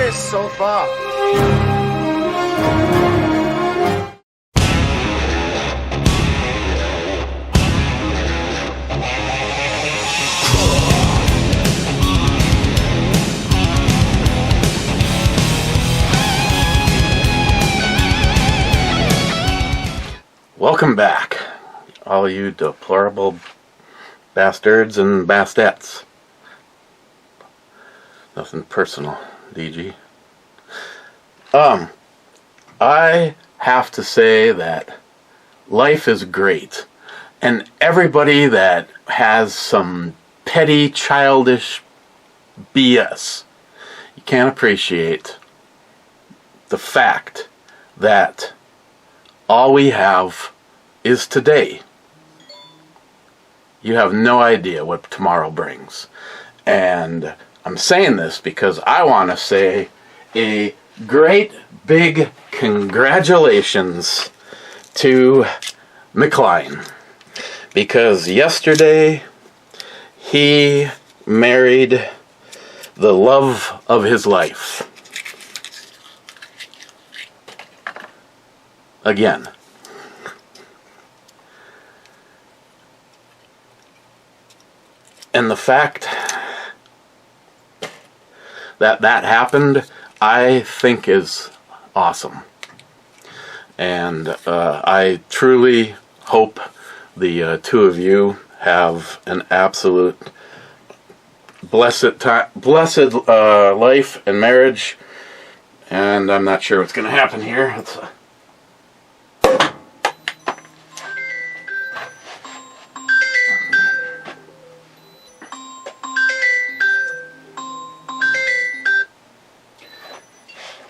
this so far? Welcome back, all you deplorable bastards and bastettes. Nothing personal, DG. I have to say that life is great, and everybody that has some petty, childish BS, you can't appreciate the fact that all we have is today. You have no idea what tomorrow brings. And I'm saying this because I want to say a great big congratulations to McLean. Because yesterday he married the love of his life. Again. And the fact that that happened, I think is awesome. And I truly hope the two of you have an absolute blessed life and marriage. And I'm not sure what's going to happen here.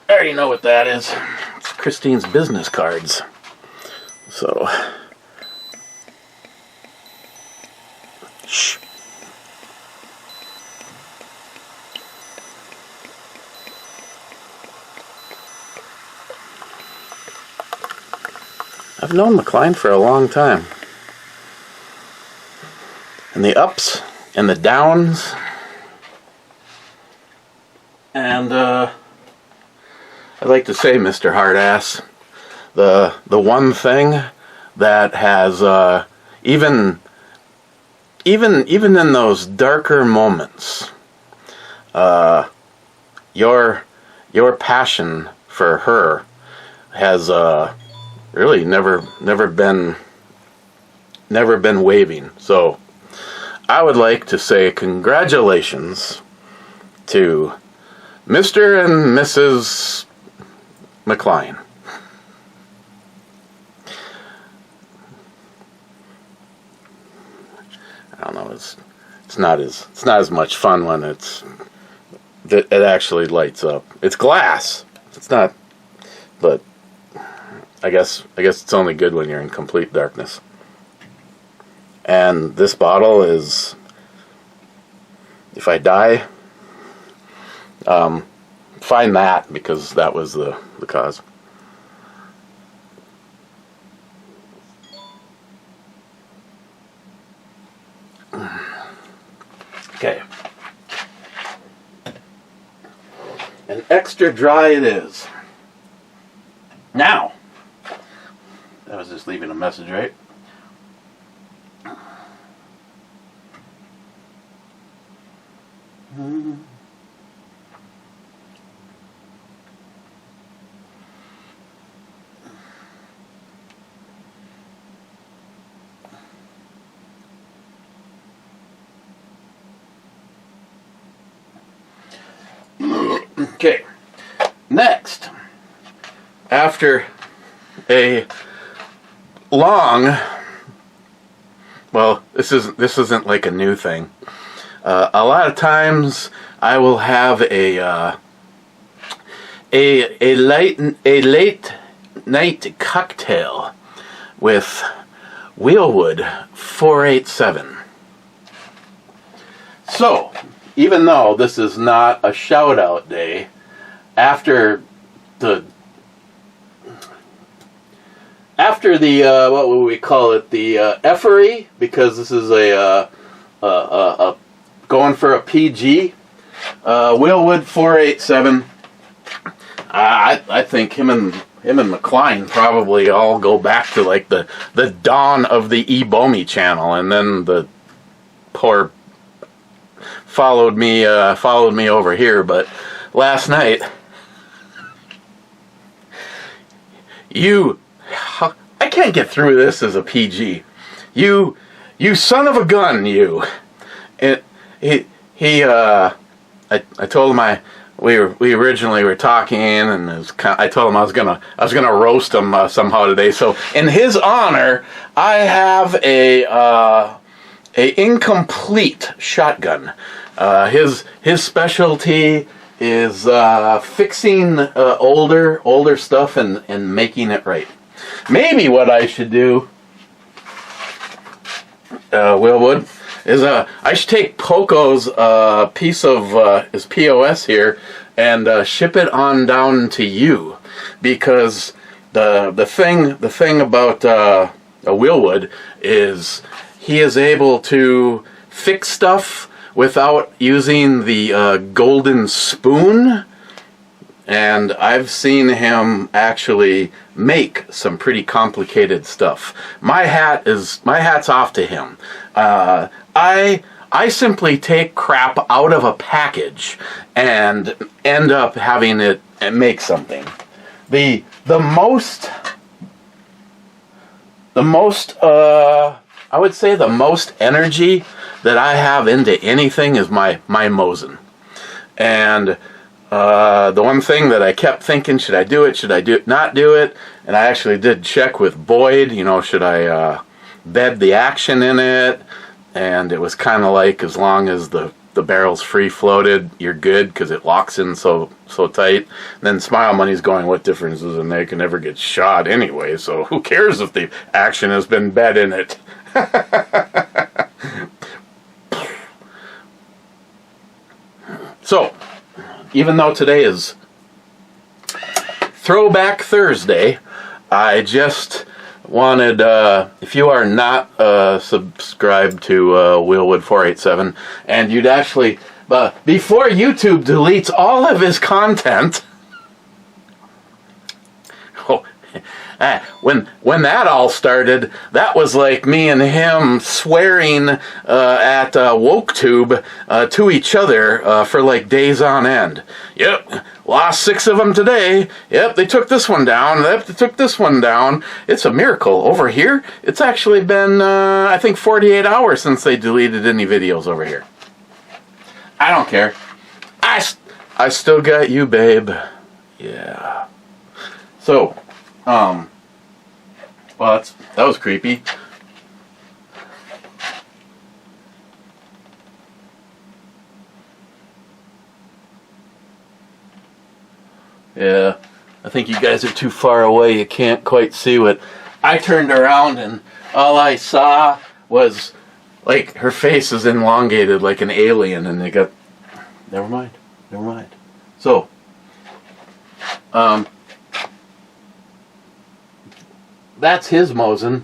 I already know what that is. It's Christine's business cards. So, shh. I've known McLean for a long time. And the ups and the downs. And, I'd like to say, Mr. Hardass, the one thing that has even in those darker moments, your passion for her has really never been waving. So I would like to say congratulations to Mr. and Mrs. McLean. I don't know. It's not as much fun when it actually lights up. It's glass. It's not. But I guess it's only good when you're in complete darkness. And this bottle is, if I die, find that, because that was the cause. Okay. And extra dry it is. Now, I was just leaving a message, right? Okay, next, after a long, well, this isn't like a new thing. A lot of times I will have a late night cocktail with Wheelwood 487. So, even though this is not a shout-out day, after the what would we call it, the effery, because this is a going for a PG, Wheelwood 487 I think him and mklein probably all go back to like the dawn of the Ebomi channel, and then the poor followed me over here. But last night, I can't get through this as a PG. You son of a gun, you. I told him we originally were talking, and I told him I was gonna roast him somehow today. So in his honor, I have a incomplete shotgun. His specialty is fixing older stuff and making it right. Maybe what I should do, Willwood, is I should take Poco's piece of his POS here and ship it on down to you, because the thing about Willwood is he is able to fix stuff without using the golden spoon, and I've seen him actually make some pretty complicated stuff. My hat's off to him. I simply take crap out of a package and end up having it make something. The most I would say the most energy that I have into anything is my Mosin. And the one thing that I kept thinking, should I do it, not do it? And I actually did check with Boyd, should I bed the action in it? And it was kind of like, as long as the barrel's free floated, you're good, because it locks in so tight. And then Smile Money's going, what difference does it make? It never gets shot anyway, so who cares if the action has been bed in it? So, even though today is Throwback Thursday, I just wanted, if you are not subscribed to Willwood487, and you'd actually, before YouTube deletes all of his content, when that all started, that was like me and him swearing at WokeTube to each other for like days on end. Yep, lost 6 of them today. Yep, they took this one down. Yep, they took this one down. It's a miracle. Over here, it's actually been, I think, 48 hours since they deleted any videos over here. I don't care. I still got you, babe. Yeah. So, well, that was creepy. Yeah, I think you guys are too far away. You can't quite see what I turned around, and all I saw was, like, her face is elongated like an alien, and they got... Never mind. So, that's his Mosin.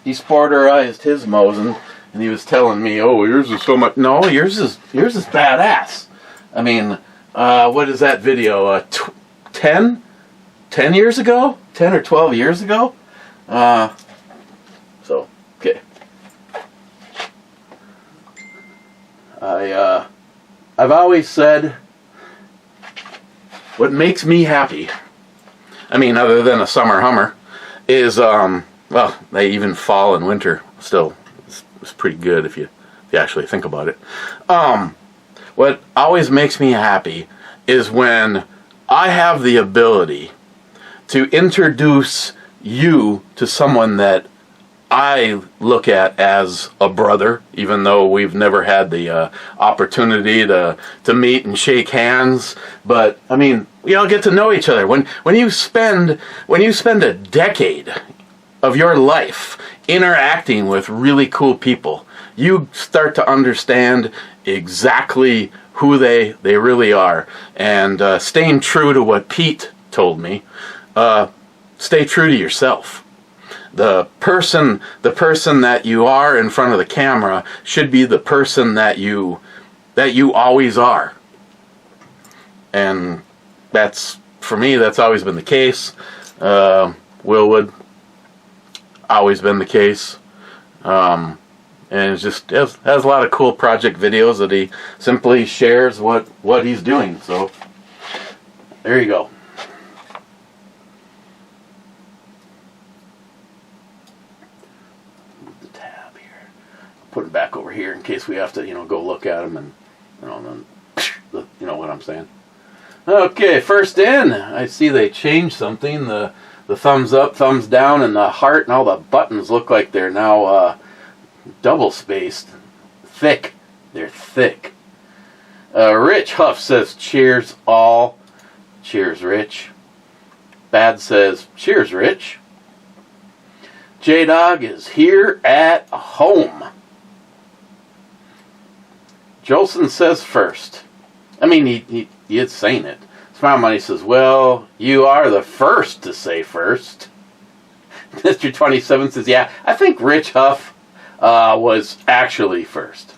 He sporterized his Mosin, and he was telling me, "Oh, yours is so much." No, yours is badass. I mean, what is that video? 10 years ago, 10 or 12 years ago. So okay. I've always said, what makes me happy, I mean, other than a summer Hummer, is, well, they even fall and winter still it's pretty good if you actually think about it. What always makes me happy is when I have the ability to introduce you to someone that I look at as a brother, even though we've never had the opportunity to meet and shake hands. But I mean, we all get to know each other. When you spend a decade of your life interacting with really cool people, you start to understand exactly who they really are. And staying true to what Pete told me, stay true to yourself. The person that you are in front of the camera should be the person that you always are. And that's for me, that's always been the case. Willwood, always been the case. And it just has a lot of cool project videos that he simply shares what he's doing. So there you go. Move the tab here. Put it back over here in case we have to, go look at them and, then, you know what I'm saying. Okay, first in, I see they changed something. The thumbs up, thumbs down, and the heart and all the buttons look like they're now double spaced. Thick. They're thick. Rich Huff says, cheers all. Cheers, Rich. Bad says, cheers, Rich. J-Dog is here at home. Jolson says first. I mean, he is saying it. Smile Money says, well, you are the first to say first. Mr. 27 says, yeah, I think Rich Huff was actually first.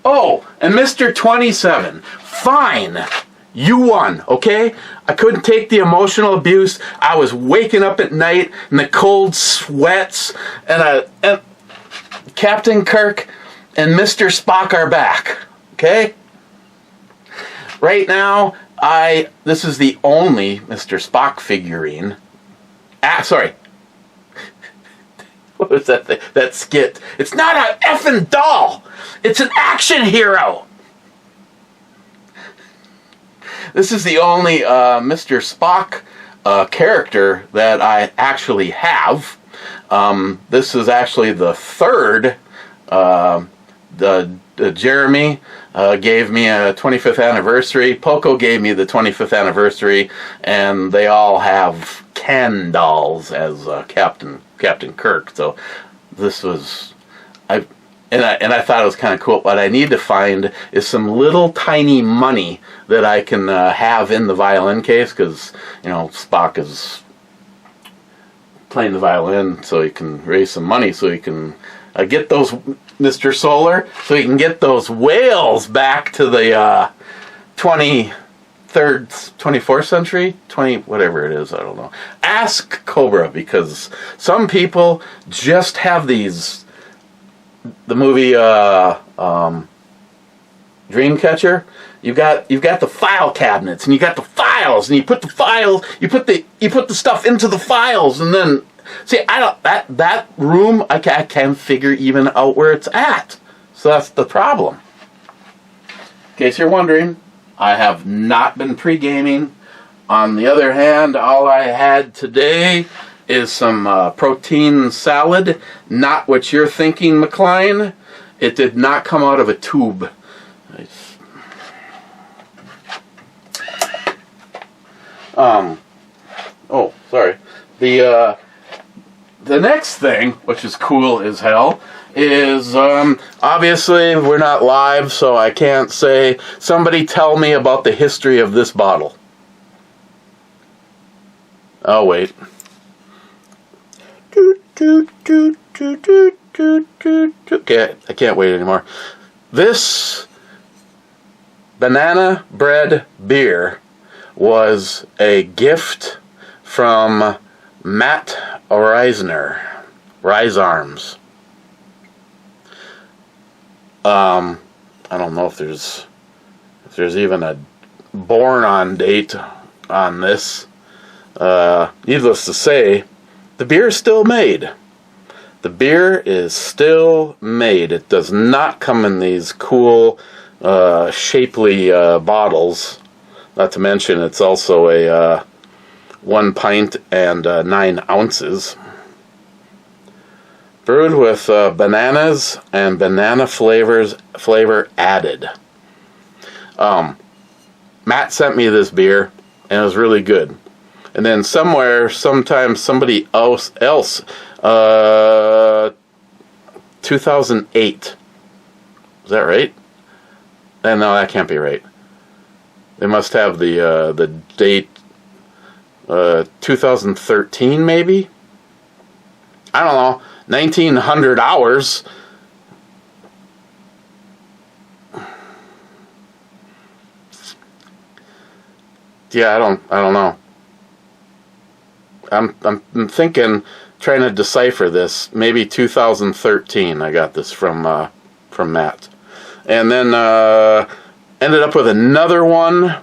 Oh, and Mr. 27, fine. You won, okay? I couldn't take the emotional abuse. I was waking up at night in the cold sweats, and Captain Kirk and Mr. Spock are back, okay? Right now, this is the only Mr. Spock figurine. Sorry. What was that thing? That skit? It's not an effing doll. It's an action hero. This is the only Mr. Spock character that I actually have. This is actually the third. Jeremy gave me a 25th anniversary. Poco gave me the 25th anniversary, and they all have Ken dolls as Captain Kirk. So this was I thought it was kind of cool. What I need to find is some little tiny money that I can have in the violin case, because Spock is playing the violin, so he can raise some money, so he can get those Mr. Solar, so he can get those whales back to the 24th century, whatever it is, I don't know. Ask Cobra, because some people just have these. The movie Dreamcatcher, you've got the file cabinets, and you got the files, and you put the stuff into the files, and then see, that room I can't figure even out where it's at. So that's the problem. In case you're wondering, I have not been pre-gaming. On the other hand, all I had today is some protein salad. Not what you're thinking, McLean. It did not come out of a tube. Oh, sorry. The next thing, which is cool as hell, is obviously we're not live, so I can't say. Somebody tell me about the history of this bottle. Oh, wait. Okay, I can't wait anymore. This banana bread beer was a gift from Matt Reisner, Rise Arms. I don't know if there's even a born on date on this. Needless to say, the beer is still made. The beer is still made. It does not come in these cool, shapely bottles. Not to mention, it's also a 1 pint and 9 ounces. Brewed with bananas and banana flavor added. Matt sent me this beer, and it was really good. And then sometime, somebody else, 2008. Is that right? No, that can't be right. They must have the date 2013 maybe? I don't know. 1900 hours. Yeah, I don't know. I'm thinking, trying to decipher this. Maybe 2013. I got this from Matt, and then ended up with another one. I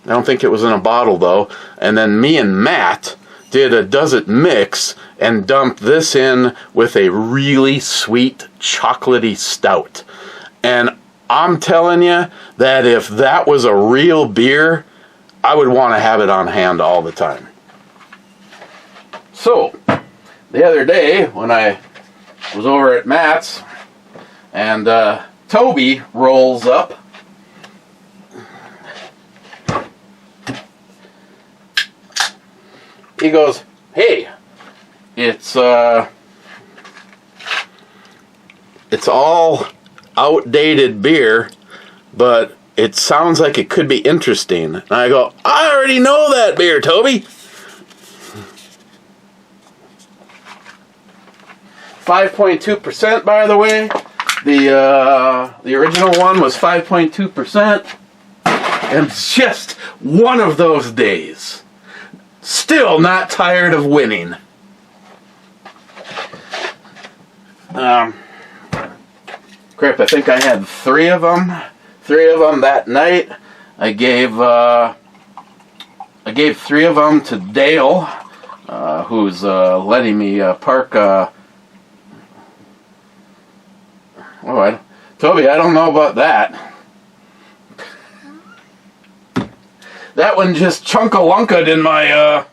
don't think it was in a bottle though. And then me and Matt did a Does It mix and dumped this in with a really sweet chocolatey stout. And I'm telling you that if that was a real beer, I would want to have it on hand all the time. So, the other day when I was over at Matt's and Toby rolls up. He goes, "Hey, it's all outdated beer, but it sounds like it could be interesting." And I go, "I already know that beer, Toby." 5.2%, by the way. The original one was 5.2%, and it's just one of those days. Still not tired of winning. Crap, I think I had three of them that night. I gave three of them to Dale, who's letting me park. Toby, I don't know about that. That one just chunk-a-lunked in my,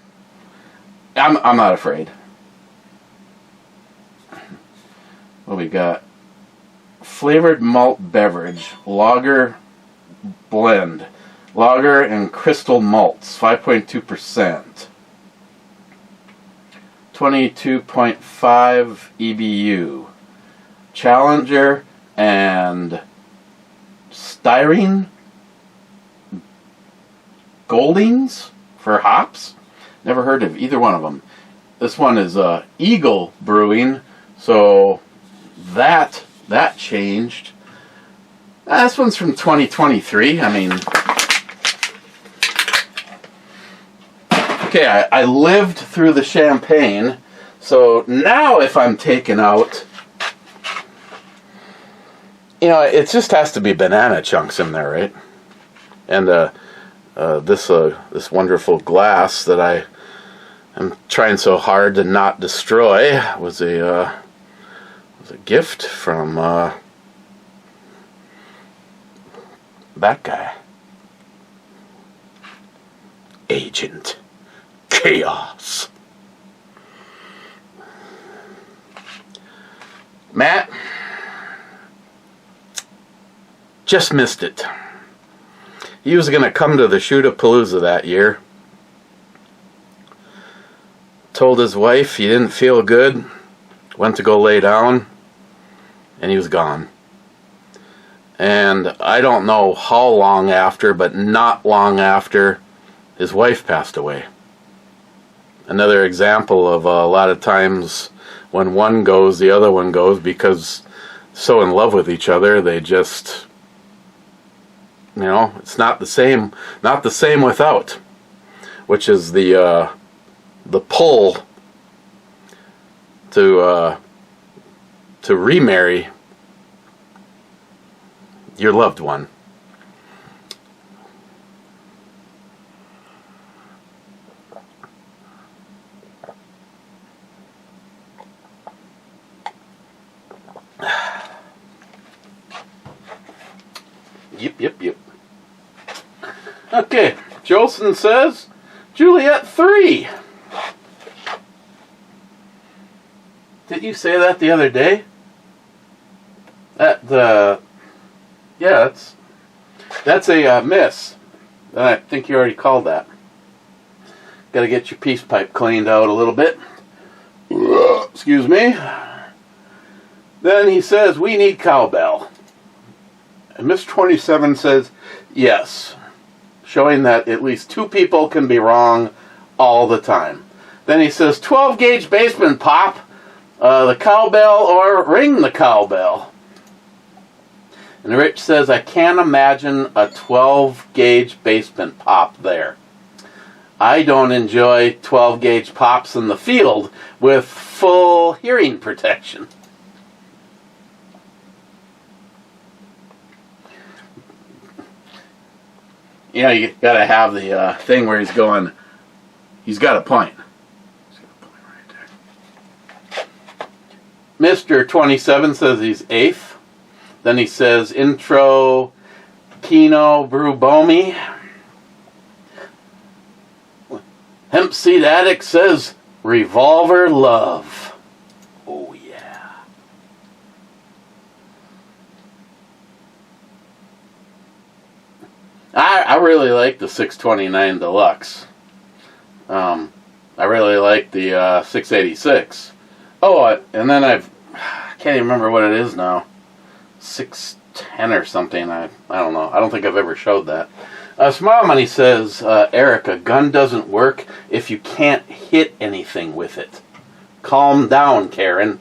I'm not afraid. What we got? Flavored malt beverage, lager blend. Lager and crystal malts, 5.2%. 22.5 EBU. Challenger and Styrene Goldings for hops. Never heard of either one of them. This one is Eagle Brewing, so that changed. This one's from 2023. I mean, okay, I lived through the champagne, so now if I'm taking out, it just has to be banana chunks in there, right? And this wonderful glass that I am trying so hard to not destroy was a gift from that guy, Agent Chaos. Matt just missed it. He was going to come to the Shoot-A-Palooza that year. Told his wife he didn't feel good. Went to go lay down. And he was gone. And I don't know how long after, but not long after, his wife passed away. Another example of a lot of times when one goes, the other one goes, because so in love with each other, they just... it's not the same without, which is the pull to remarry your loved one. Yep. Okay, Jolson says, Juliet 3. Did you say that the other day? That's a miss. I think you already called that. Got to get your peace pipe cleaned out a little bit. Excuse me. Then he says, we need cowbell. And Miss 27 says, yes. Showing that at least two people can be wrong all the time. Then he says, 12 gauge basement pop. The cowbell or ring the cowbell. And Rich says, I can't imagine a 12 gauge basement pop there. I don't enjoy 12-gauge pops in the field with full hearing protection. You know, you gotta have the thing where he's going, he's got a point. He's got a point right there. Mr. 27 says he's 8th. Then he says, intro, Kino Brew-Bomi. Hemp Seed Addict says, Revolver Love. Oh, yeah. I really like the 629 Deluxe. I really like the 686. Oh, and then I can't even remember what it is now. 610 or something. I don't know. I don't think I've ever showed that. Smile Money says, Eric, a gun doesn't work if you can't hit anything with it. Calm down, Karen.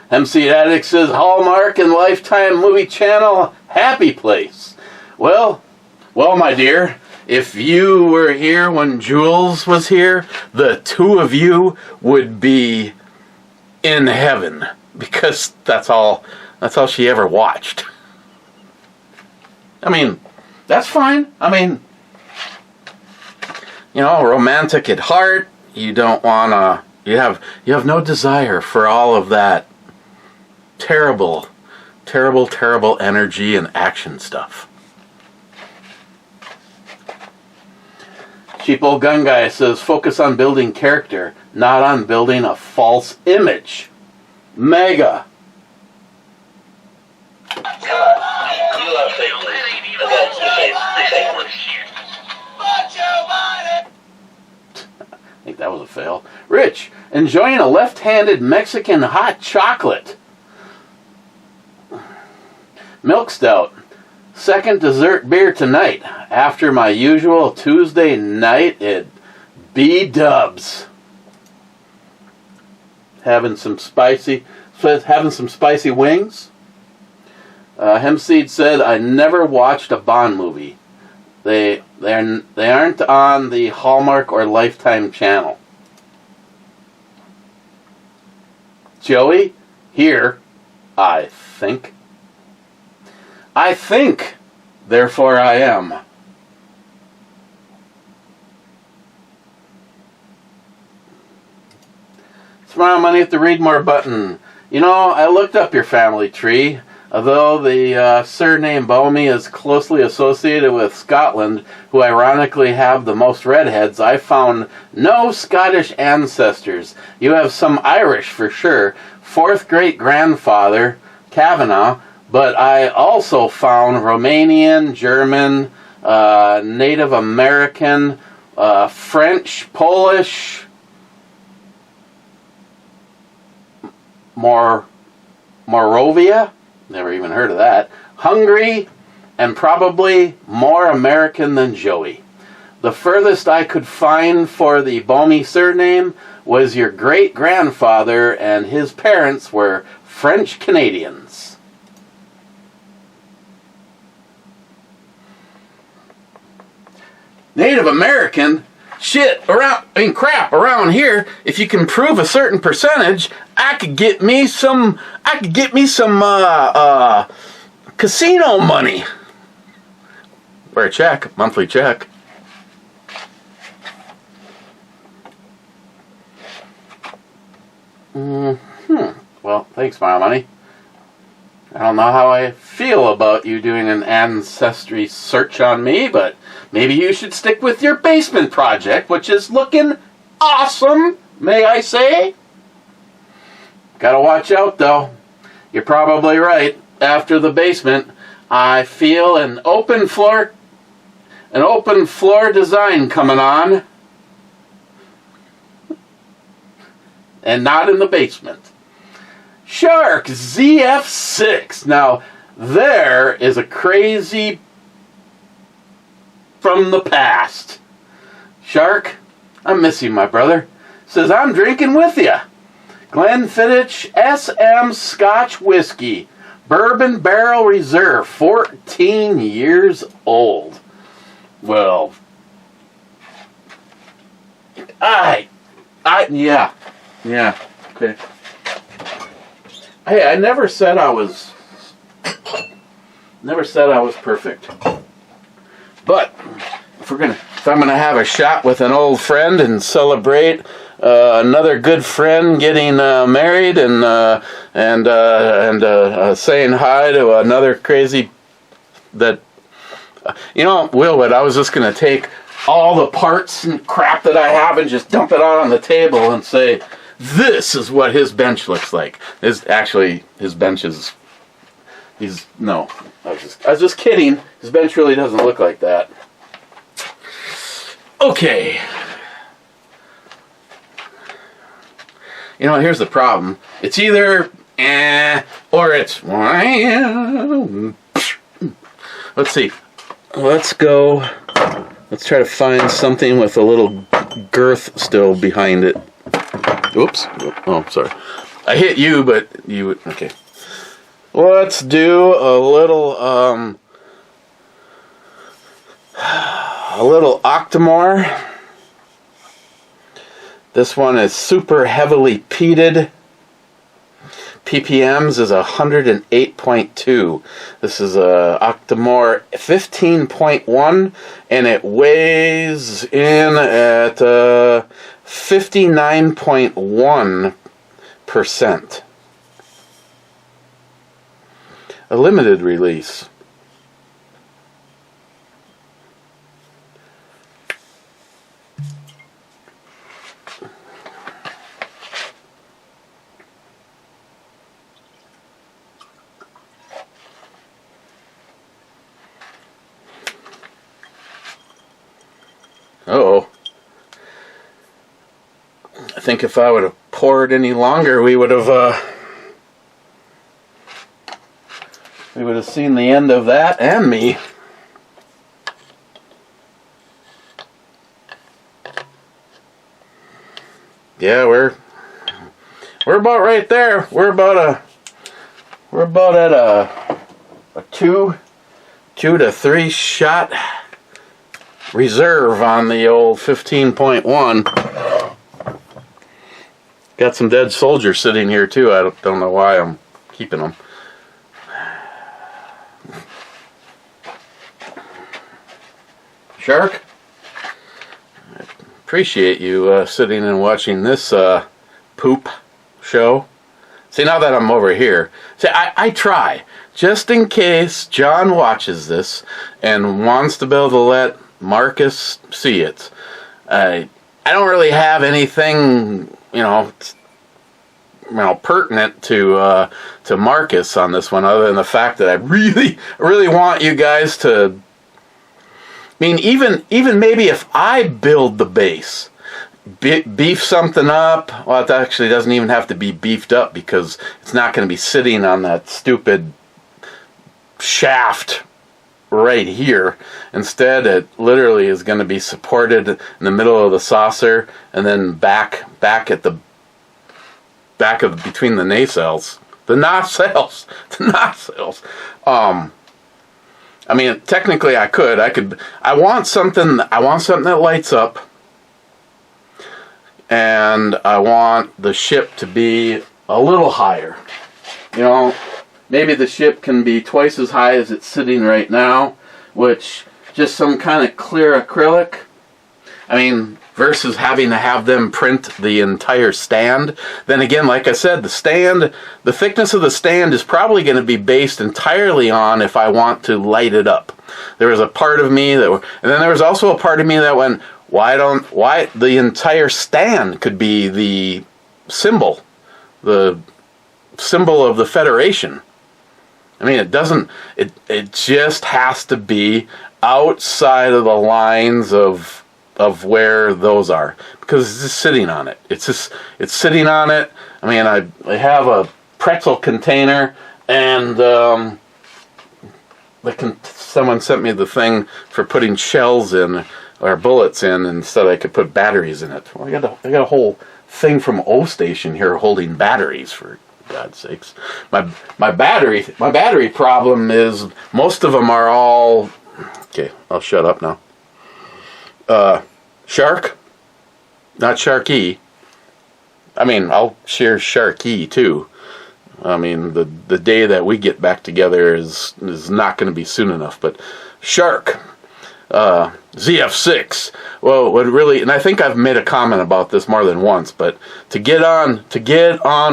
MC Addict says, Hallmark and Lifetime Movie Channel, happy place. Well, my dear, if you were here when Jules was here, the two of you would be in heaven, because that's all she ever watched. I mean, that's fine. I mean, you know, romantic at heart. You don't want to. You have no desire for all of that terrible energy and action stuff. Cheap Old Gun Guy says, focus on building character, not on building a false image. Mega. I think that was a fail. Rich, enjoying a left-handed Mexican hot chocolate. Milk Stout. Second dessert beer tonight after my usual Tuesday night at B-Dubs. Having some spicy wings. Hempseed said, I never watched a Bond movie. They aren't on the Hallmark or Lifetime channel. Joey, here, I think. I think, therefore I am. Smile Money at the Read More button. You know, I looked up your family tree. Although the surname Bomi is closely associated with Scotland, who ironically have the most redheads, I found no Scottish ancestors. You have some Irish for sure. 4th great-grandfather, Kavanagh, but I also found Romanian, German, Native American, French, Polish, Moravia. Never even heard of that. Hungary, and probably more American than Joey. The furthest I could find for the Bomi surname was your great-grandfather, and his parents were French Canadians. Native American? Shit, crap, around here, if you can prove a certain percentage, I could get me some casino money. Or a check, monthly check. Well, thanks, Smile Money. I don't know how I feel about you doing an ancestry search on me, but maybe you should stick with your basement project, which is looking awesome, may I say? Gotta watch out, though. You're probably right. After the basement, I feel an open floor design coming on. And not in the basement. Shark ZF6. Now, there is a crazy from the past. Shark, I miss you, my brother. Says, I'm drinking with you. Glenfiddich SM Scotch Whiskey. Bourbon Barrel Reserve. 14 years old. Well, Yeah. Okay. Hey, I never said I was perfect. But if I'm gonna have a shot with an old friend and celebrate another good friend getting married and saying hi to another crazy that Willwood, I was just gonna take all the parts and crap that I have and just dump it out on the table and say, this is what his bench looks like. His bench is. I was just kidding. His bench really doesn't look like that. Okay. Here's the problem. It's either or it's. Let's see. Let's go. Let's try to find something with a little girth still behind it. Oops. Oh, sorry. I hit you, but you. Okay. Let's do a little Octomore. This one is super heavily peated. PPMs is 108.2. This is a Octomore 15.1, and it weighs in at 59.1%. A limited release. Uh-oh. I think if I would have poured any longer, we would have seen the end of that and me. Yeah, we're about right there. We're about at a 2 to 3 shot reserve on the old 15.1. Got some dead soldiers sitting here too. I don't know why I'm keeping them. Shark, I appreciate you sitting and watching this poop show. See, now that I'm over here, see, I try, just in case John watches this and wants to be able to let Marcus see it. I don't really have anything, pertinent to Marcus on this one, other than the fact that I really want you guys to. I mean, even maybe if I build the base, beef something up. Well, it actually doesn't even have to be beefed up because it's not going to be sitting on that stupid shaft right here. Instead, it literally is going to be supported in the middle of the saucer and then back at the back of between the nacelles. The nacelles. I mean, technically I could. I want something that lights up, and I want the ship to be a little higher. Maybe the ship can be twice as high as it's sitting right now, which just some kind of clear acrylic. I mean, versus having to have them print the entire stand. Then again, like I said, the thickness of the stand is probably going to be based entirely on if I want to light it up. There was a part of me and then there was also a part of me that went, why the entire stand could be the symbol of the Federation. I mean, it just has to be outside of the lines of where those are, because it's just sitting on it. It's sitting on it. I mean, I have a pretzel container, and someone sent me the thing for putting shells in or bullets in, and said I could put batteries in it. Well, I got a whole thing from O Station here holding batteries, for God's sakes. My battery problem is most of them are all. Okay, I'll shut up now. Shark, not Sharky. I mean, I'll share Sharky too. I mean, the day that we get back together is not going to be soon enough. But Shark, ZF6. Well, what really, and I think I've made a comment about this more than once, but to get on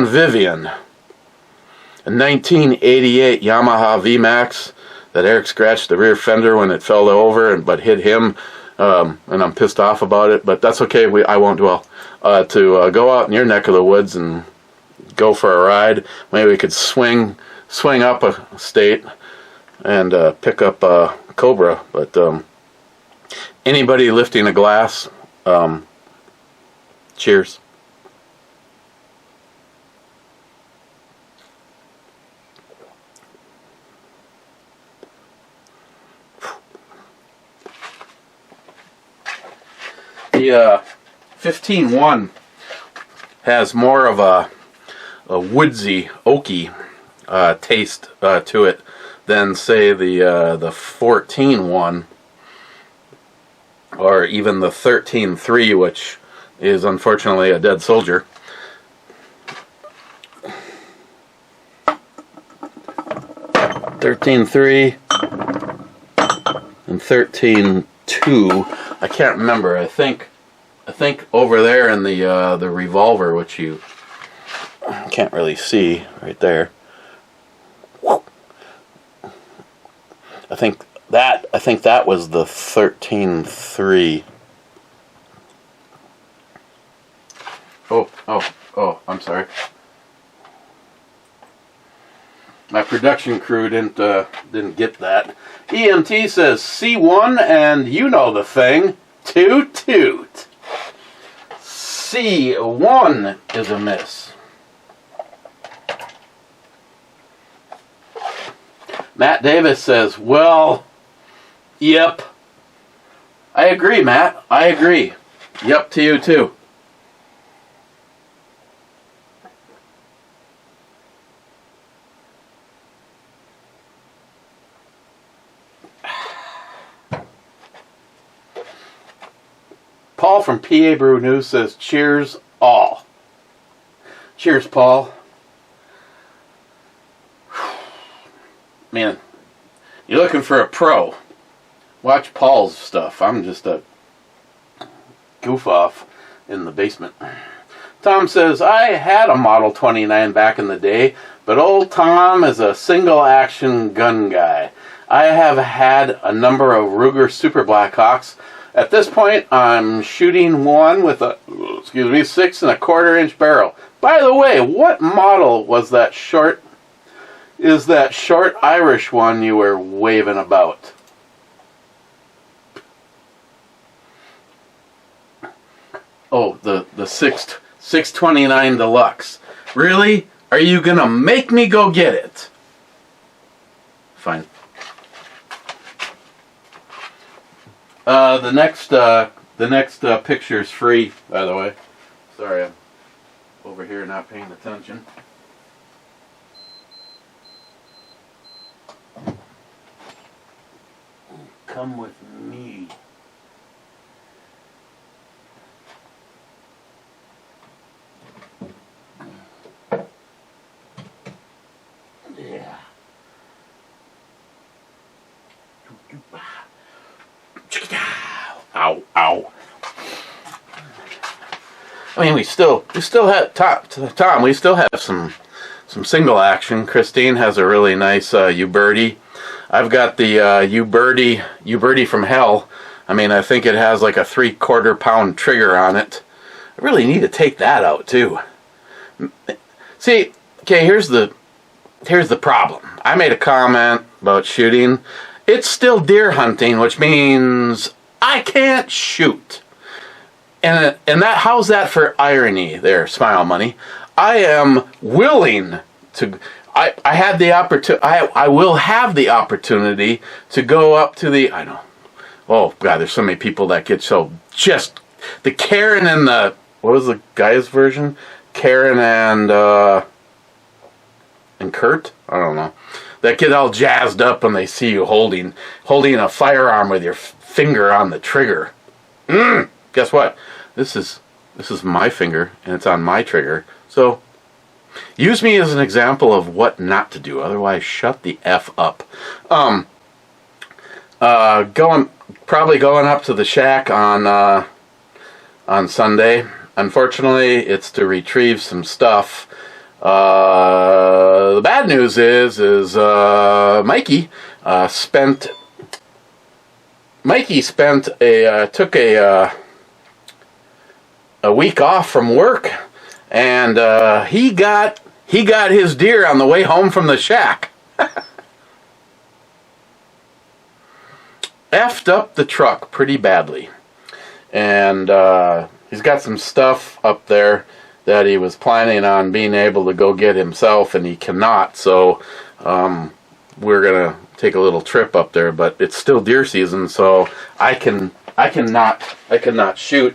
Vivian, a 1988 Yamaha VMAX that Eric scratched the rear fender when it fell over, but hit him, and I'm pissed off about it. But that's okay. I won't dwell. To go out in your neck of the woods and go for a ride. Maybe we could swing up a state and pick up Cobra. But anybody lifting a glass, cheers. The 15-1 has more of a woodsy, oaky taste to it than, say, the 14-1 or even the 13-3, which is unfortunately a dead soldier. (13.3) and 13.2. I can't remember. I think over there in the revolver, which you can't really see right there. I think that was the 13.3. Oh, I'm sorry. My production crew didn't get that. EMT says C1 and you know the thing. Toot toot. C1 is a miss. Matt Davis says, well, yep. I agree, Matt. I agree. Yep to you too. Paul from PA Brew News says, cheers all. Cheers, Paul. Man, you're looking for a pro. Watch Paul's stuff. I'm just a goof off in the basement. Tom says, I had a Model 29 back in the day, but old Tom is a single action gun guy. I have had a number of Ruger Super Blackhawks. At this point, I'm shooting one with a 6 1/4 inch barrel. By the way, what model was that short? Is that short Irish one you were waving about? Oh, the 629 Deluxe. Really? Are you gonna make me go get it? Fine. The next picture's free, by the way. Sorry, I'm over here not paying attention. Come with me. Yeah. Ow, ow. I mean, we still have Tom. We still have some single action. Christine has a really nice U-Birdie. I've got the U-Birdie from hell. I mean, I think it has like a 3/4 pound trigger on it. I really need to take that out too. See, okay, here's the problem. I made a comment about shooting. It's still deer hunting, which means I can't shoot. And that, how's that for irony there, Smile Money? I am willing to, I had the opportunity, I will have the opportunity to go up to the, I know, oh God, there's so many people that get so, just, the Karen and the, what was the guy's version? Karen and Kurt? I don't know. That get all jazzed up when they see you holding a firearm with your finger on the trigger. Guess what? This is This is my finger, and it's on my trigger. So use me as an example of what not to do. Otherwise, shut the F up. Probably going up to the shack on Sunday. Unfortunately, it's to retrieve some stuff. The bad news is Mikey took a week off from work, and he got his deer on the way home from the shack. Effed up the truck pretty badly, and he's got some stuff up there that he was planning on being able to go get himself, and he cannot. So we're gonna take a little trip up there, but it's still deer season, so I cannot shoot,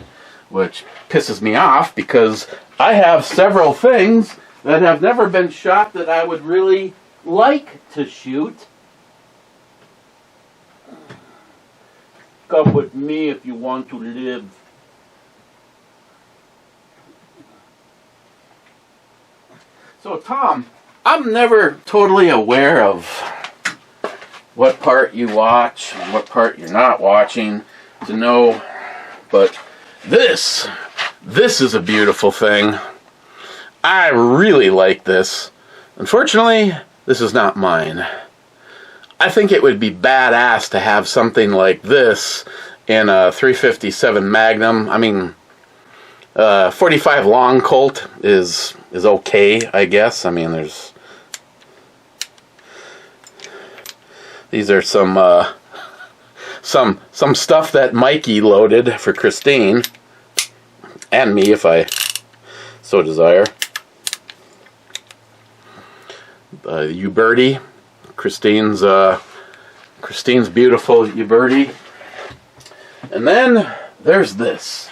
which pisses me off because I have several things that have never been shot that I would really like to shoot. Come with me if you want to live. So Tom, I'm never totally aware of what part you watch and what part you're not watching to know, but this is a beautiful thing. I really like this. Unfortunately, this is not mine. I think it would be badass to have something like this in a 357 Magnum. I mean, 45 long Colt is okay, I guess. I mean, these are some stuff that Mikey loaded for Christine and me, if I so desire. Uberti, Christine's beautiful Uberti, and then there's this.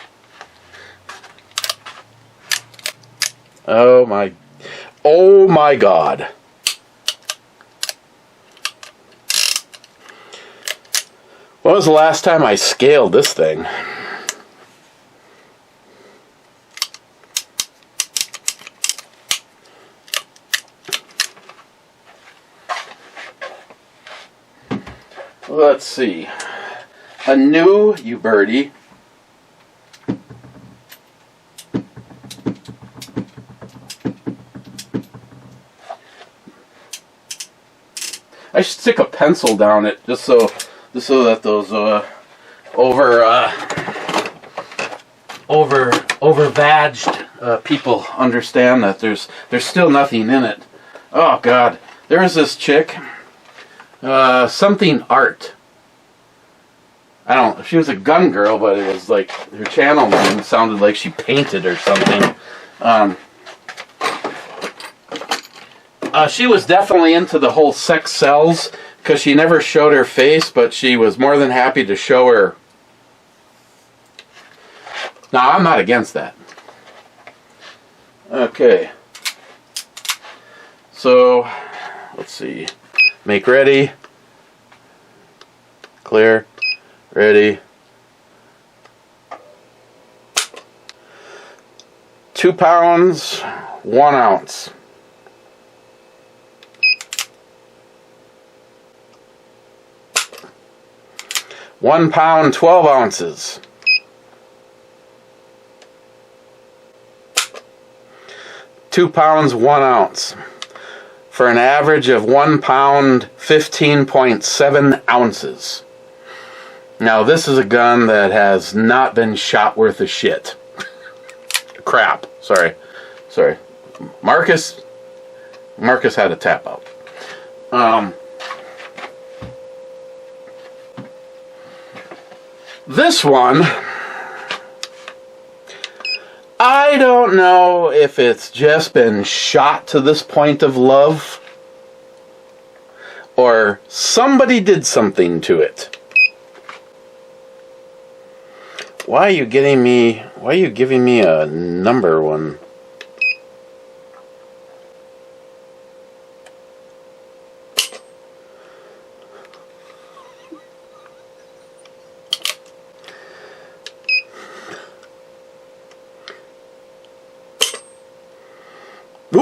Oh my God. When was the last time I scaled this thing? Let's see. A new Uberti. I should stick a pencil down it just so that those over-vadged people understand that there's still nothing in it. Oh God, there was this chick, something art. I don't know if she was a gun girl, but it was like her channel name sounded like she painted or something. She was definitely into the whole sex sells, because she never showed her face, but she was more than happy to show her. Now, I'm not against that. Okay. So, let's see. Make ready. Clear. Ready. 2 pounds, 1 ounce. 1 pound, 12 ounces. 2 pounds, 1 ounce. For an average of 1 pound, 15.7 ounces. Now, this is a gun that has not been shot worth of shit. Crap. Sorry. Marcus had a tap out. This one, I don't know if it's just been shot to this point of love, or somebody did something to it. Why are you giving me a number one?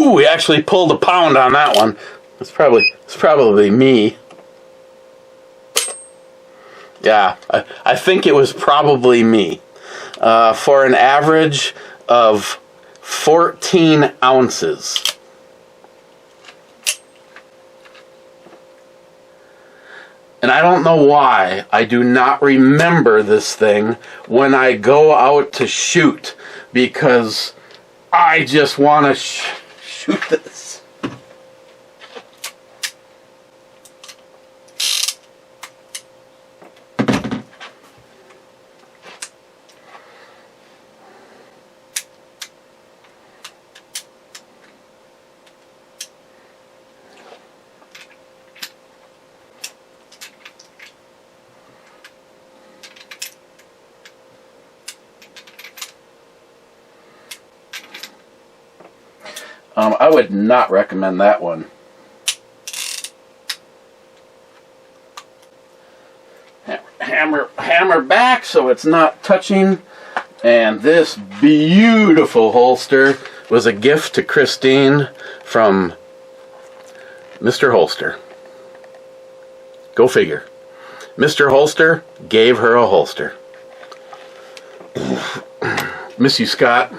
Ooh, we actually pulled a pound on that one. It's probably me. Yeah, I think it was probably me. For an average of 14 ounces. And I don't know why I do not remember this thing when I go out to shoot, because I just want to shoot this. I would not recommend that one. Hammer back so it's not touching. And this beautiful holster was a gift to Christine from Mr. Holster. Go figure. Mr. Holster gave her a holster. Miss you, Scott.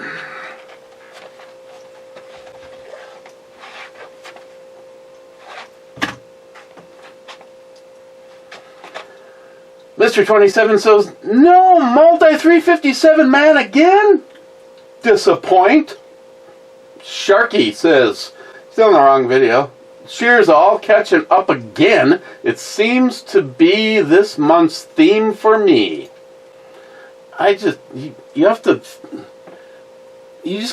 Mr. 27 says, no, multi 357 man again? Disappoint. Sharky says, still in the wrong video. Cheers all, catching up again. It seems to be this month's theme for me. You just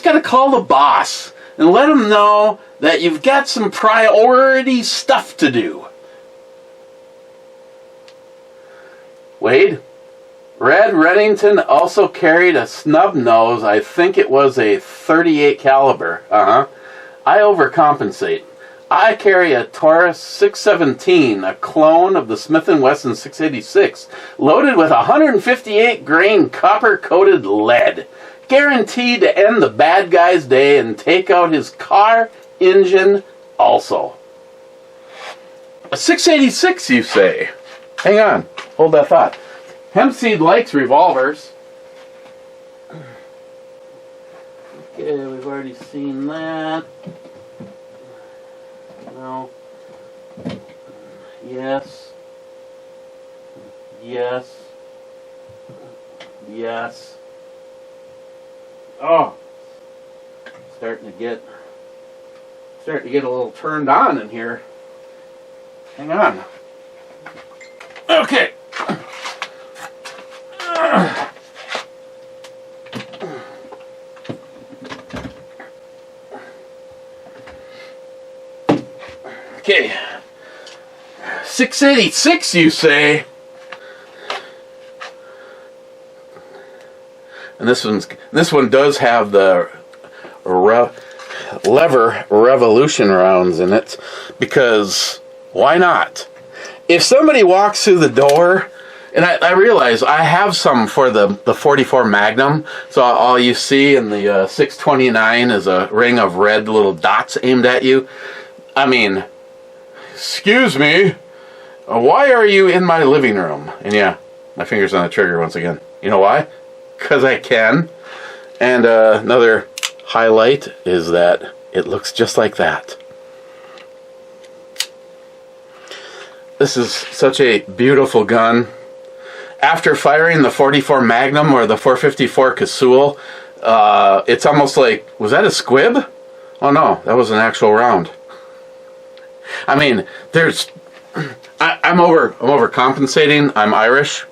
gotta call the boss and let him know that you've got some priority stuff to do. Wade, Red Reddington also carried a snub nose. I think it was a 38 caliber. I overcompensate. I carry a Taurus 617, a clone of the Smith & Wesson 686, loaded with 158 grain copper-coated lead, guaranteed to end the bad guy's day and take out his car engine also. A 686, you say? Hang on. Hold that thought. Hempseed likes revolvers. Okay, we've already seen that. No. Yes. Yes. Yes. Oh. Starting to get a little turned on in here. Hang on. Okay. Okay. 686, you say? And this one does have the lever revolution rounds in it, because why not? If somebody walks through the door, and I realize I have some for the 44 Magnum, so all you see in the 629 is a ring of red little dots aimed at you. I mean, excuse me, why are you in my living room? And yeah, my finger's on the trigger once again. You know why? Because I can. And another highlight is that it looks just like that. This is such a beautiful gun. After firing the 44 Magnum or the 454 Casull, it's almost like, was that a squib? Oh no, that was an actual round. I mean, I'm overcompensating. I'm Irish.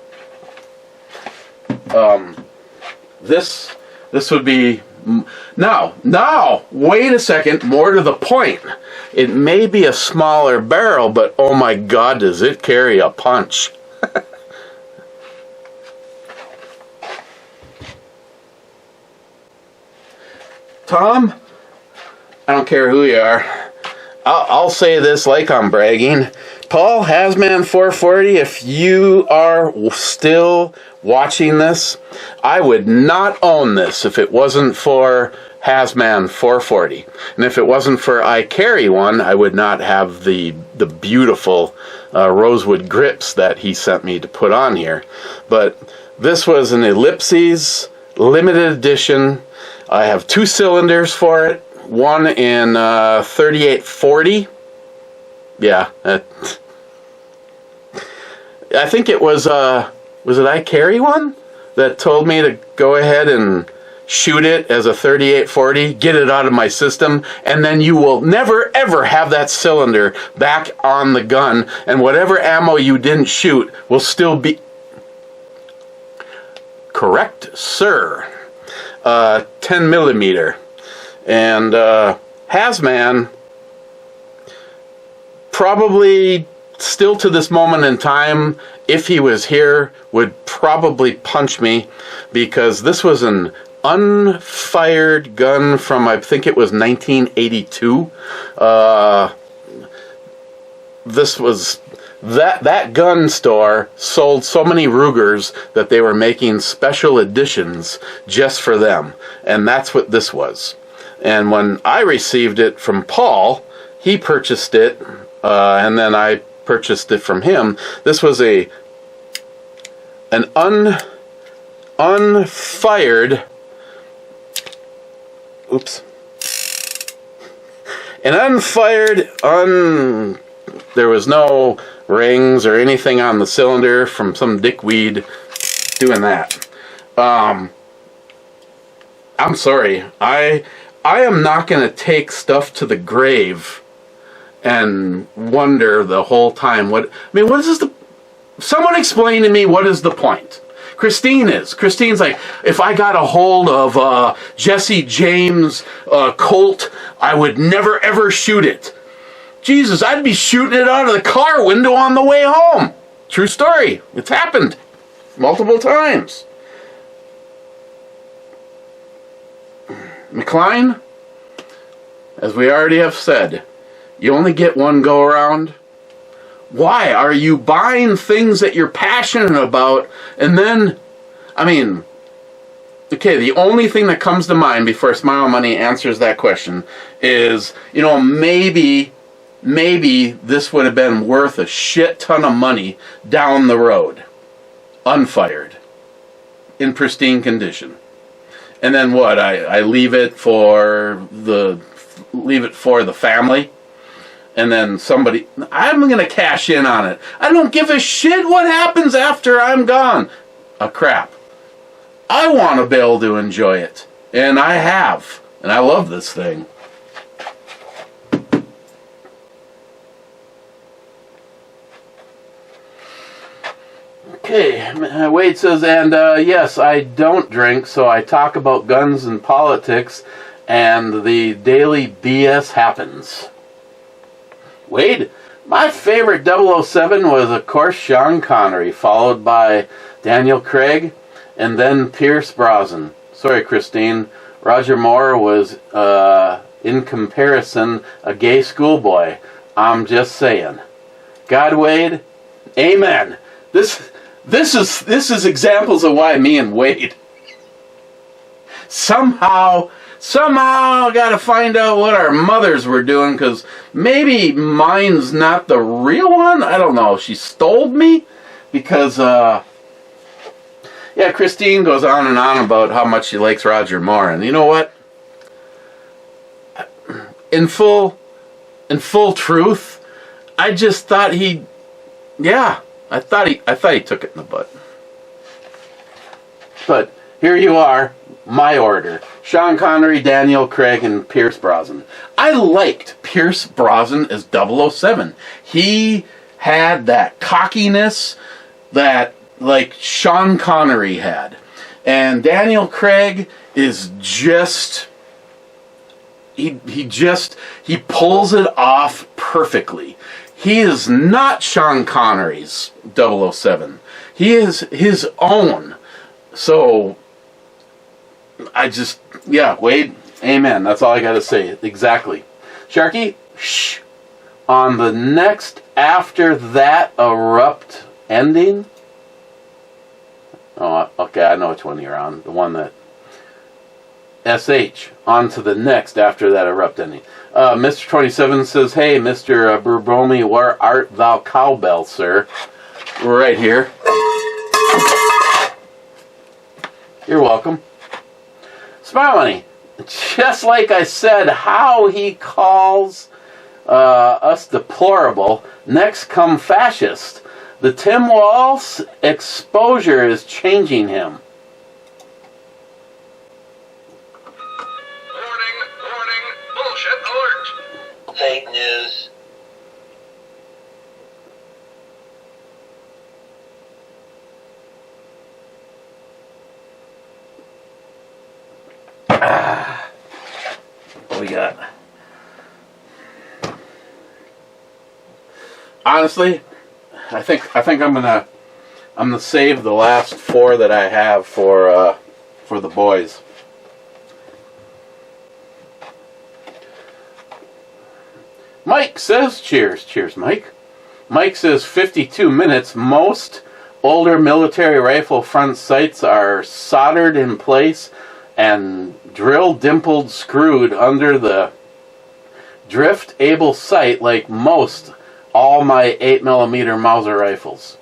This would be now. Wait a second. More to the point. It may be a smaller barrel, but oh my God, does it carry a punch? Tom, I don't care who you are. I'll say this like I'm bragging. Paul Hasman 440, if you are still watching this, I would not own this if it wasn't for Hazman 440. And if it wasn't for I Carry One, I would not have the beautiful rosewood grips that he sent me to put on here. But this was an Ellipses limited edition. I have 2 cylinders for it. One in 3840. Yeah. I think it was it I Carry One that told me to go ahead and shoot it as a 3840, get it out of my system, and then you will never ever have that cylinder back on the gun, and whatever ammo you didn't shoot will still be... Correct, sir. 10 millimeter. And Hazman probably still to this moment in time, if he was here, would probably punch me, because this was an unfired gun from, I think it was 1982. This was... That gun store sold so many Rugers that they were making special editions just for them. And that's what this was. And when I received it from Paul, he purchased it, and then I purchased it from him. This was an unfired... Oops. An unfired, there was no rings or anything on the cylinder from some dickweed doing that. I'm sorry. I am not going to take stuff to the grave and wonder the whole time what is the... Someone explain to me, what is the point? Christine's like, if I got a hold of Jesse James Colt, I would never ever shoot it. Jesus, I'd be shooting it out of the car window on the way home. True story. It's happened multiple times. McLein, as we already have said, you only get one go around. Why are you buying things that you're passionate about and then, okay, the only thing that comes to mind before Smile Money answers that question is, maybe this would have been worth a shit ton of money down the road, unfired, in pristine condition. And then what? I leave it for the family, and then somebody, I'm going to cash in on it. I don't give a shit what happens after I'm gone. Crap. I want to be able to enjoy it, and I have, and I love this thing. Okay, Wade says, and yes, I don't drink, so I talk about guns and politics, and the daily BS happens. Wade, my favorite 007 was, of course, Sean Connery, followed by Daniel Craig, and then Pierce Brosnan. Sorry, Christine. Roger Moore was, in comparison, a gay schoolboy. I'm just saying. God, Wade, amen. This is examples of why me and Wade somehow got to find out what our mothers were doing, because maybe mine's not the real one. I don't know. She stole me because, yeah, Christine goes on and on about how much she likes Roger Moore, and you know what? In full truth, I just thought I thought he took it in the butt. But here you are, my order. Sean Connery, Daniel Craig, and Pierce Brosnan. I liked Pierce Brosnan as 007. He had that cockiness that, like, Sean Connery had. And Daniel Craig is just... He pulls it off perfectly. He is not Sean Connery's 007. He is his own. So, Wade, amen. That's all I got to say. Exactly. Sharky, shh. On the next after that erupt ending. Oh, okay, I know which one you're on. The one that... SH. On to the next after that abrupt ending. Mr. 27 says, "Hey, Mr. Burbromi, where art thou, cowbell, sir?" We're right here. You're welcome. Smile Money. Just like I said, how he calls us deplorable. Next come fascist. The Tim Walsh exposure is changing him. Warning, bullshit alert. Fake news. What we got? Honestly, I think I'm gonna save the last 4 that I have for the boys. Mike says, cheers, Mike. Mike says 52 minutes. Most older military rifle front sights are soldered in place and drill dimpled screwed under the drift able sight like most all my 8mm Mauser rifles.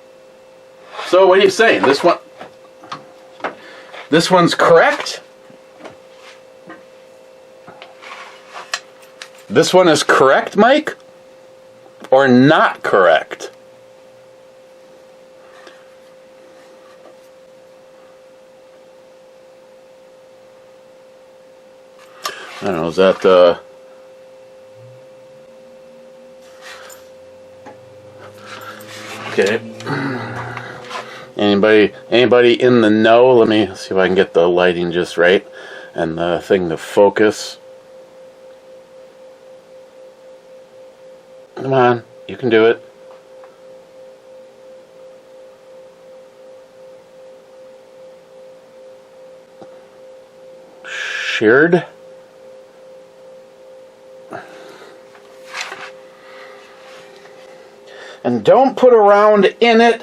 So what are you saying? This one's correct? This one is correct, Mike? Or not correct? I don't know, is that okay. Anybody in the know? Let me see if I can get the lighting just right and the thing to focus. Come on, you can do it. Shared. And don't put a round in it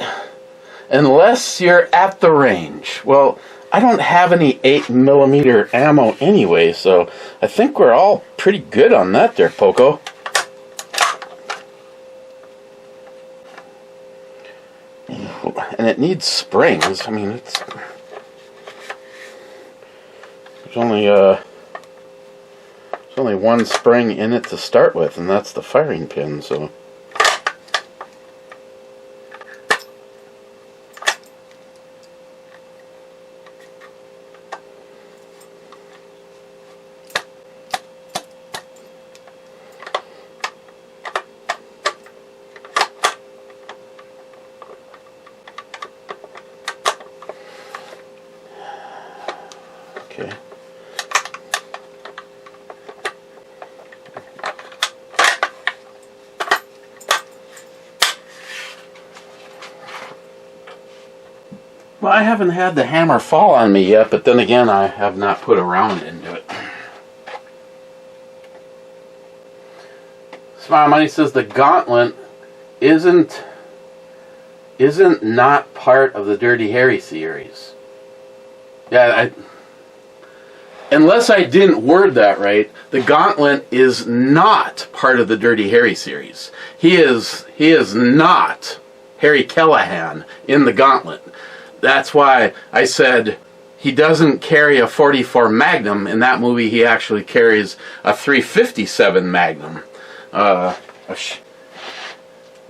unless you're at the range. Well, I don't have any 8mm ammo anyway, so I think we're all pretty good on that there, Poco. And it needs springs. I mean, there's only one spring in it to start with, and that's the firing pin, so. Okay. Well, I haven't had the hammer fall on me yet, but then again, I have not put a round into it. Smile Money says the gauntlet isn't not part of the Dirty Harry series. Yeah, unless I didn't word that right, the Gauntlet is not part of the Dirty Harry series. He is not Harry Callahan in the Gauntlet. That's why I said he doesn't carry a .44 Magnum. In that movie, he actually carries a .357 Magnum.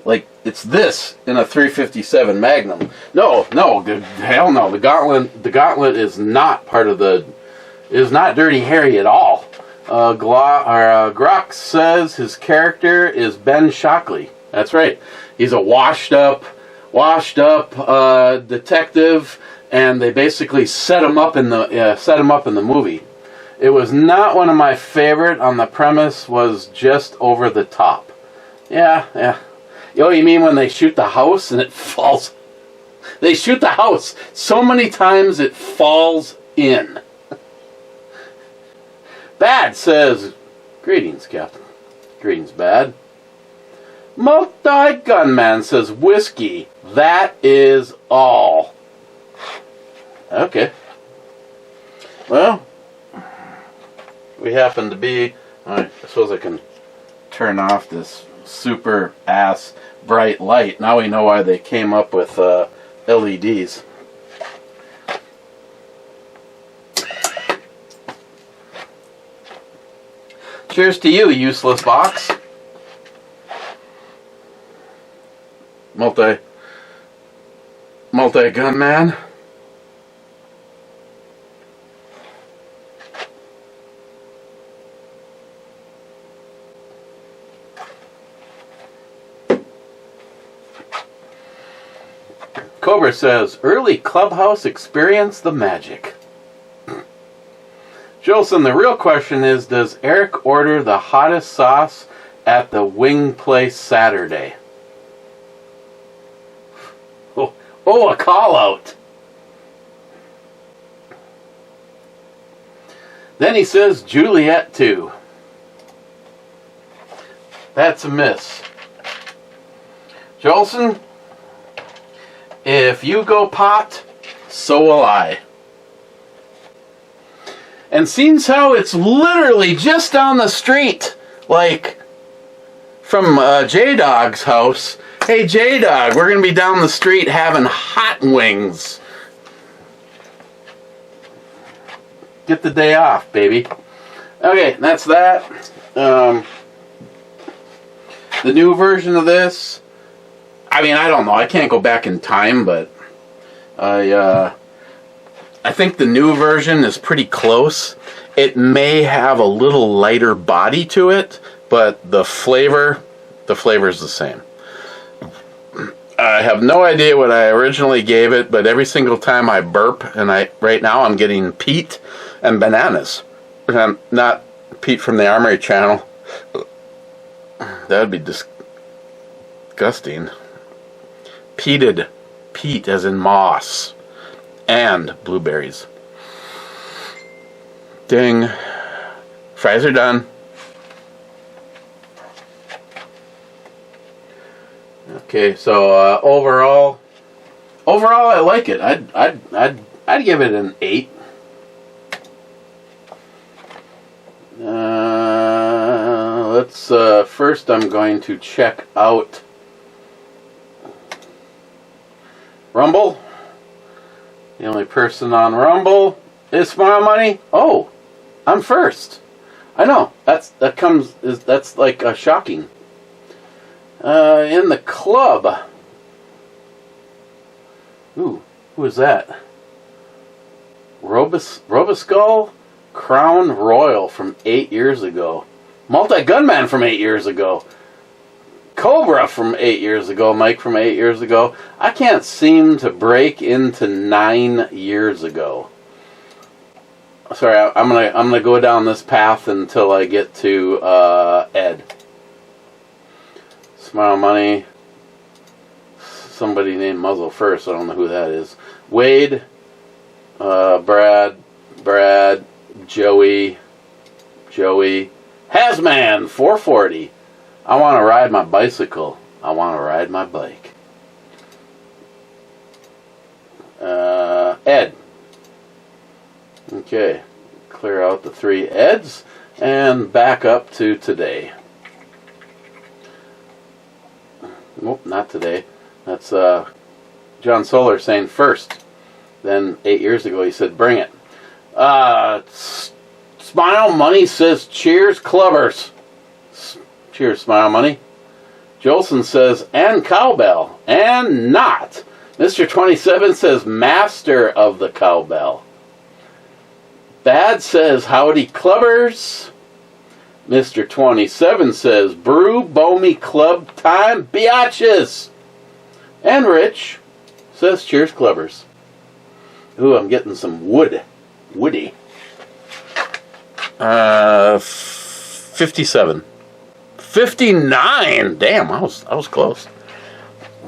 Like, it's this in a .357 Magnum. No, hell no. The Gauntlet is not part of the... is not Dirty Harry at all. Grok says his character is Ben Shockley. That's right. He's a washed up detective, and they basically set him up in the movie. It was not one of my favorite. On the premise was just over the top. Yeah. You know what you mean when they shoot the house and it falls? They shoot the house so many times it falls in. Bad says, greetings, Captain. Greetings, Bad. Multi-Gunman says, whiskey. That is all. Okay. Well, we happen to be, I suppose I can turn off this super ass bright light. Now we know why they came up with LEDs. Cheers to you, useless box. Multi-gun man. Cobra says, early clubhouse experience the magic. Jolson, the real question is, does Eric order the hottest sauce at the wing place Saturday? Oh, a call out. Then he says Juliet too. That's a miss. Jolson, if you go pot, so will I. And seems how it's literally just down the street, like from J-Dog's house. Hey J-Dog, we're going to be down the street having hot wings. Get the day off, baby. Okay, that's that. The new version of this, I mean, I don't know. I can't go back in time, but I think the new version is pretty close. It may have a little lighter body to it, but the flavor is the same. I have no idea what I originally gave it, but every single time I burp, and right now I'm getting Pete and bananas. Not Pete from the Armory Channel. That would be disgusting. Pete as in moss. And blueberries. Ding. Fries are done. Okay, so overall I like it. I'd give it an 8. Let's first I'm going to check out Rumble. The only person on Rumble is Smile Money. Oh, I'm first. I know. That's like shocking. In the club. Ooh, who is that? Roboskull Crown Royal from 8 years ago. Multi-Gunman from 8 years ago. Cobra from 8 years ago. Mike from 8 years ago. I can't seem to break into 9 years ago. Sorry, I'm gonna go down this path until I get to Ed. Smile Money. Somebody named Muzzle first. I don't know who that is. Wade. Brad. Joey. Hazman 440. I want to ride my bicycle. I want to ride my bike. Ed. Okay. Clear out the 3 Eds and back up to today. Nope, not today. That's John Solar saying first. Then 8 years ago he said bring it. Smile Money says cheers clubbers. Cheers Smile Money. Jolson says and cowbell. And not. Mr. 27 says master of the cowbell. Bad says howdy clubbers. Mr. 27 says brew bomy club time biatches. And Rich says cheers clubbers. Ooh, I'm getting some woody. 57. 59. Damn, I was close.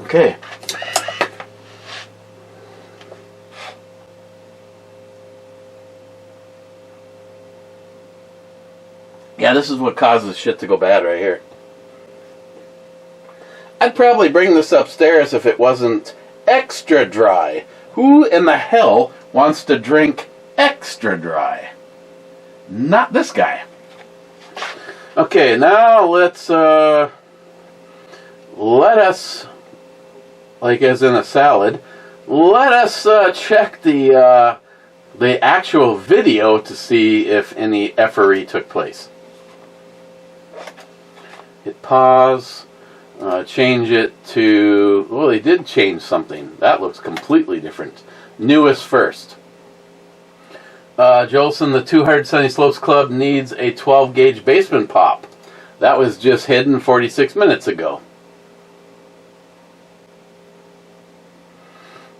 Okay. Yeah, this is what causes shit to go bad right here. I'd probably bring this upstairs if it wasn't extra dry. Who in the hell wants to drink extra dry? not this guy. Okay, now let's let us, like as in a salad, let us check the actual video to see if any effery took place. Hit pause, change it to, well, they did change something. That looks completely different. Newest first. Jolson, the 200 Sunny Slopes Club needs a 12 gauge basement pop. That was just hidden 46 minutes ago.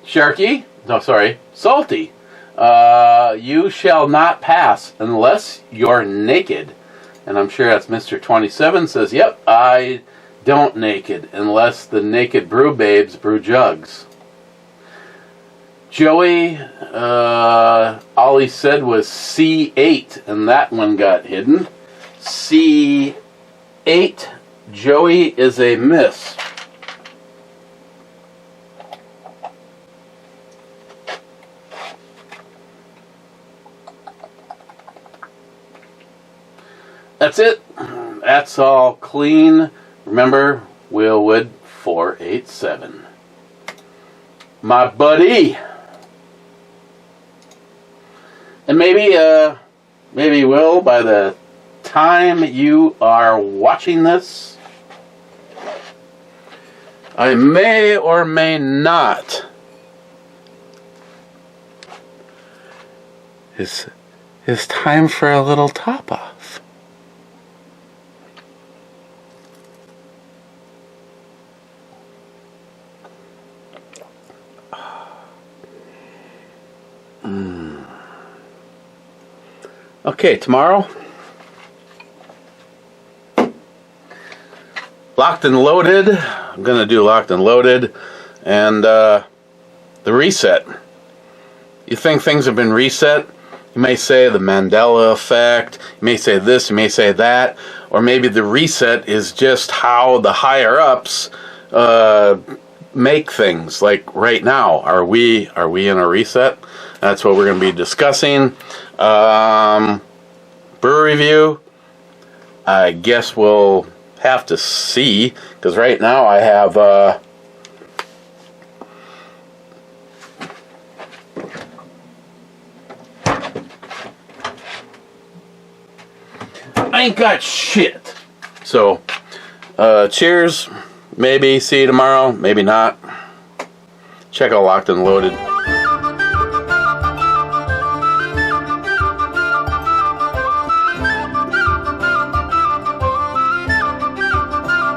Sharky, no, sorry, Salty. You shall not pass unless you're naked. And I'm sure that's Mr. 27 says, yep, I don't naked unless the naked brew babes brew jugs. Joey, all he said was C8, and that one got hidden. C8, Joey is a miss. That's it. That's all clean. Remember, Wheelwood 487. My buddy. And maybe Will, by the time you are watching this, I may or may not. It's time for a little top off. Okay, tomorrow, Locked and Loaded. I'm going to do Locked and Loaded and the reset. You think things have been reset? You may say the Mandela effect, you may say this, you may say that, or maybe the reset is just how the higher-ups make things. Like right now, are we in a reset? That's what we're going to be discussing. Brew review, I guess we'll have to see, because right now I have I ain't got shit. So cheers, maybe see you tomorrow, maybe not. Check out Locked and Loaded.